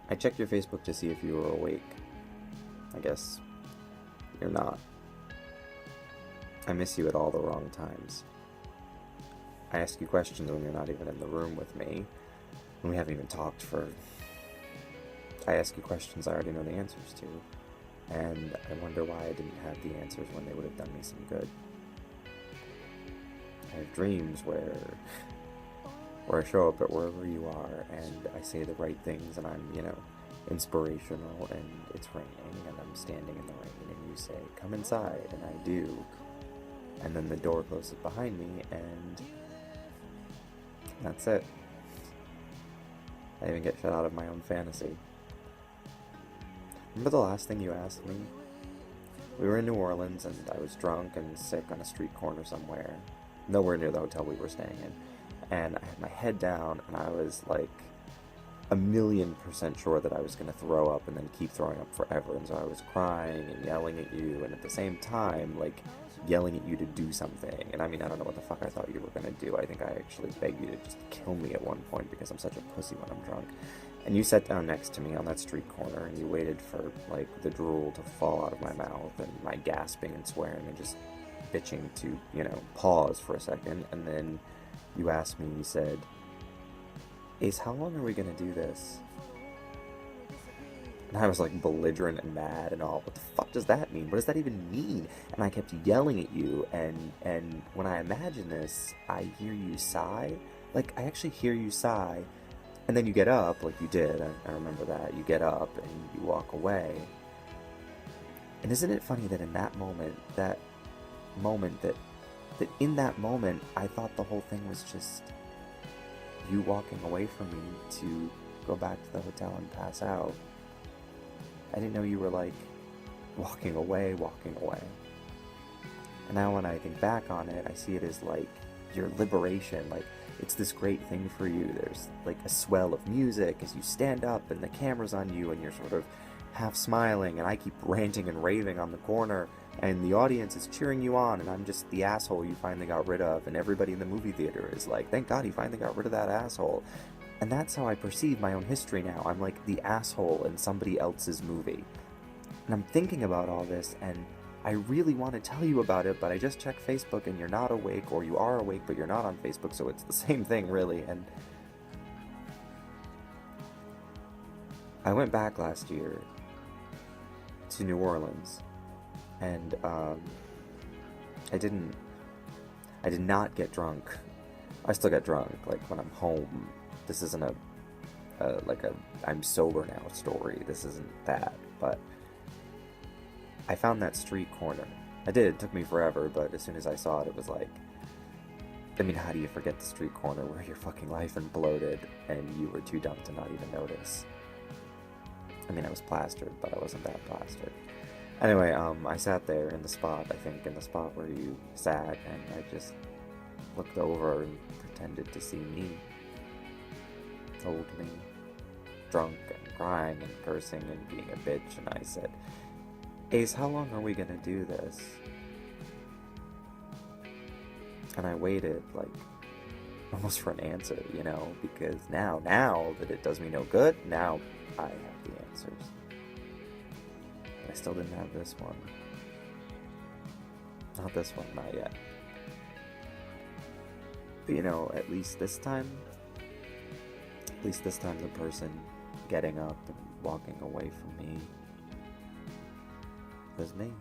I checked your Facebook to see if you were awake. I guess you're not. I miss you at all the wrong times. I ask you questions when you're not even in the room with me, and we haven't even talked for... I ask you questions I already know the answers to, and I wonder why I didn't have the answers when they would have done me some good. I have dreams where I show up at wherever you are, and I say the right things, and I'm, inspirational, and it's raining, and I'm standing in the rain, and you say, come inside, and I do, and then the door closes behind me, and that's it. I even get shut out of my own fantasy. Remember the last thing you asked me? We were in New Orleans, and I was drunk and sick on a street corner somewhere, nowhere near the hotel we were staying in, and I had my head down, and I was like 1,000,000% sure that I was going to throw up and then keep throwing up forever, and so I was crying and yelling at you, and at the same time, like, yelling at you to do something. And I mean, I don't know what the fuck I thought you were going to do. I think I actually begged you to just kill me at one point because I'm such a pussy when I'm drunk. And you sat down next to me on that street corner, and you waited for, like, the drool to fall out of my mouth, and my gasping and swearing and just bitching to, pause for a second, and then you asked me, you said, Ace, how long are we gonna do this? And I was like belligerent and mad and all. What the fuck does that mean? What does that even mean? And I kept yelling at you, and when I imagine this, I hear you sigh. Like, I actually hear you sigh, and then you get up, like you did, I remember that. You get up and you walk away. And isn't it funny that in that moment, that in that moment, I thought the whole thing was just you walking away from me to go back to the hotel and pass out. I didn't know you were, like, walking away. And now when I think back on it, I see it as, like, your liberation. Like, it's this great thing for you. There's, like, a swell of music as you stand up and the camera's on you and you're sort of half smiling, and I keep ranting and raving on the corner, and the audience is cheering you on, and I'm just the asshole you finally got rid of, and everybody in the movie theater is like, thank God he finally got rid of that asshole. And that's how I perceive my own history now. I'm like the asshole in somebody else's movie. And I'm thinking about all this, and I really want to tell you about it, but I just checked Facebook and you're not awake, or you are awake but you're not on Facebook, so it's the same thing really. And I went back last year to New Orleans, and I did not get drunk. I still get drunk, like, when I'm home. This isn't a I'm sober now story. This isn't that, but I found that street corner. I did, it took me forever, but as soon as I saw it, it was like, I mean, how do you forget the street corner where your fucking life imploded and you were too dumb to not even notice? I mean, I was plastered, but I wasn't that plastered. Anyway, I sat there in the spot where you sat, and I just looked over and pretended to see me. Told me, drunk and crying and cursing and being a bitch, and I said, Ace, how long are we gonna do this? And I waited, like, almost for an answer, because now that it does me no good, now I have the answers. But I still didn't have this one. Not this one, not yet. But at least this time the person getting up and walking away from me was me.